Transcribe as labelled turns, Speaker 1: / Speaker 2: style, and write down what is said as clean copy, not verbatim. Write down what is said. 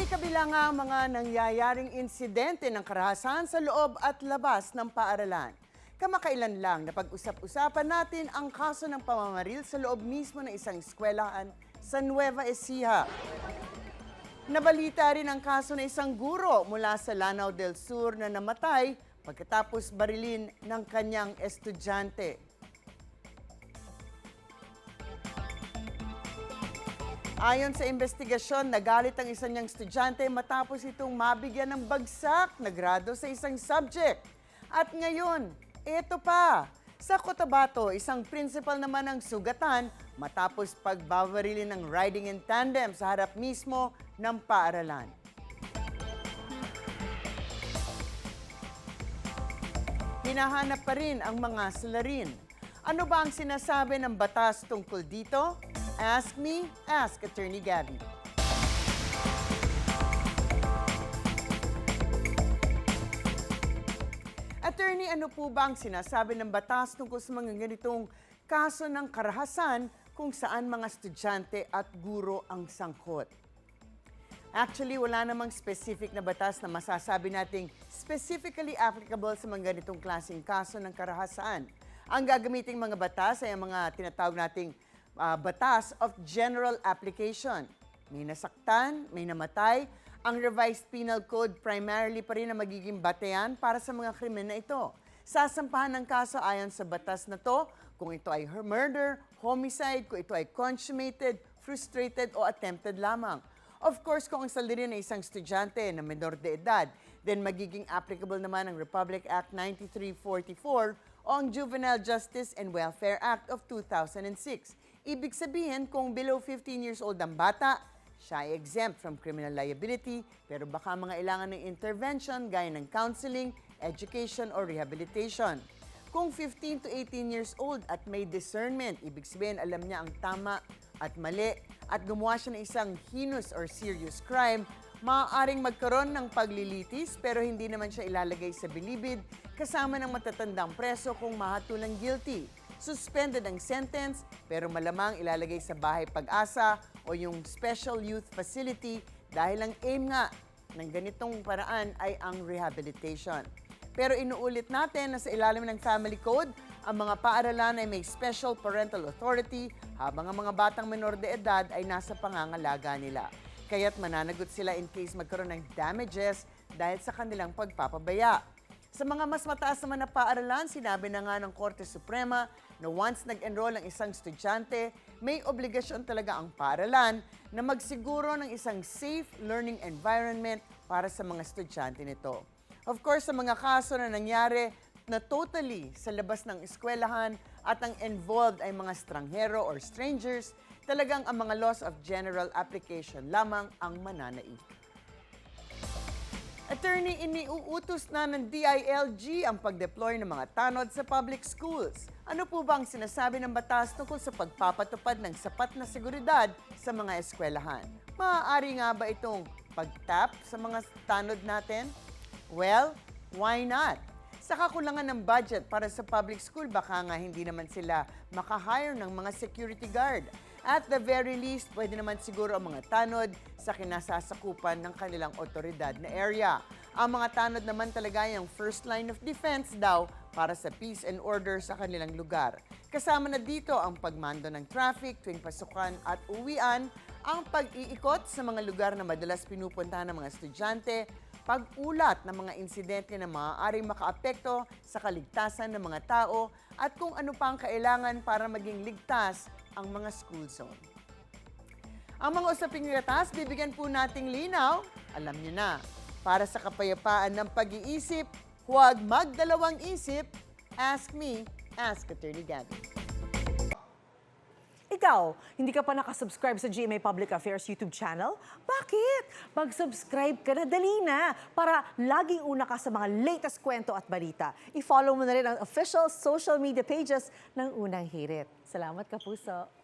Speaker 1: kabilang ang mga nangyayaring insidente ng karahasan sa loob at labas ng paaralan. Kamakailan lang na pag-usap-usapan natin ang kaso ng pamamaril sa loob mismo ng isang eskwelahan sa Nueva Ecija. Nabalita rin ang kaso ng isang guro mula sa Lanao del Sur na namatay pagkatapos barilin ng kanyang estudyante. Ayon sa investigasyon, nagalit ang isa niyang estudyante matapos itong mabigyan ng bagsak na grado sa isang subject. At ngayon, ito pa. Sa Cotabato, isang principal naman ang sugatan matapos pagbabarilin ng riding in tandem sa harap mismo ng paaralan. Hinahanap pa rin ang mga salarin. Ano ba ang sinasabi ng batas tungkol dito? Ask me, ask Attorney Gabby. Attorney, ano po ba ang sinasabi ng batas tungkol sa mga ganitong kaso ng karahasan kung saan mga estudyante at guro ang sangkot? Actually, wala namang specific na batas na masasabi nating specifically applicable sa mga ganitong klaseng kaso ng karahasan. Ang gagamiting mga batas ay ang mga tinatawag nating batas of general application. May nasaktan, may namatay. Ang revised penal code primarily pa rin ang magiging batayan para sa mga krimen na ito. Sasampahan ng kaso ayon sa batas na to kung ito ay murder, homicide, kung ito ay consummated, frustrated o attempted lamang. Of course, kung ang saldirin ay isang estudyante na menor de edad, then magiging applicable naman ang Republic Act 9344 o ang Juvenile Justice and Welfare Act of 2006. Ibig sabihin, kung below 15 years old ang bata, siya ay exempt from criminal liability, pero baka mga ilangan ng intervention gaya ng counseling, education, or rehabilitation. Kung 15 to 18 years old at may discernment, ibig sabihin alam niya ang tama at mali, at gumawa siya ng isang heinous or serious crime, maaaring magkaroon ng paglilitis pero hindi naman siya ilalagay sa bilibid kasama ng matatandang preso kung mahatulang guilty. Suspended ang sentence pero malamang ilalagay sa bahay pag-asa o yung special youth facility dahil ang aim nga ng ganitong paraan ay ang rehabilitation. Pero inuulit natin na sa ilalim ng Family Code, ang mga paaralan ay may special parental authority habang ang mga batang menor de edad ay nasa pangangalaga nila. Kaya't mananagot sila in case magkaroon ng damages dahil sa kanilang pagpapabaya. Sa mga mas mataas naman na paaralan, sinabi na nga ng Korte Suprema na once nag-enroll ang isang estudyante, may obligasyon talaga ang paaralan na magsiguro ng isang safe learning environment para sa mga estudyante nito. Of course, sa mga kaso na nangyari na totally sa labas ng eskwelahan at ang involved ay mga stranghero or strangers, talagang ang mga laws of general application lamang ang mananaig. Attorney, iniuutos na ng DILG ang pag-deploy ng mga tanod sa public schools. Ano po ba ang sinasabi ng batas tungkol sa pagpapatupad ng sapat na seguridad sa mga eskwelahan? Maaari nga ba itong pag-tap sa mga tanod natin? Well, why not? Sa kakulangan ng budget para sa public school, baka nga hindi naman sila makahire ng mga security guard. At the very least, pwede naman siguro ang mga tanod sa kinasasakupan ng kanilang otoridad na area. Ang mga tanod naman talaga yung first line of defense daw para sa peace and order sa kanilang lugar. Kasama na dito ang pagmando ng traffic tuwing pasukan at uwian, ang pag-iikot sa mga lugar na madalas pinupuntahan ng mga estudyante, pag-ulat ng mga insidente na maaaring makaapekto sa kaligtasan ng mga tao at kung ano pa ang kailangan para maging ligtas ang mga school zone. Ang mga usaping gatas, bibigyan po nating linaw, alam niyo na, para sa kapayapaan ng pag-iisip, huwag magdalawang isip, ask me, ask Attorney Gabby.
Speaker 2: Ikaw, hindi ka pa nakasubscribe sa GMA Public Affairs YouTube channel? Bakit? Mag-subscribe ka na, dali na, para laging una ka sa mga latest kwento at balita. I-follow mo na rin ang official social media pages ng Unang Hirit. Salamat, Kapuso.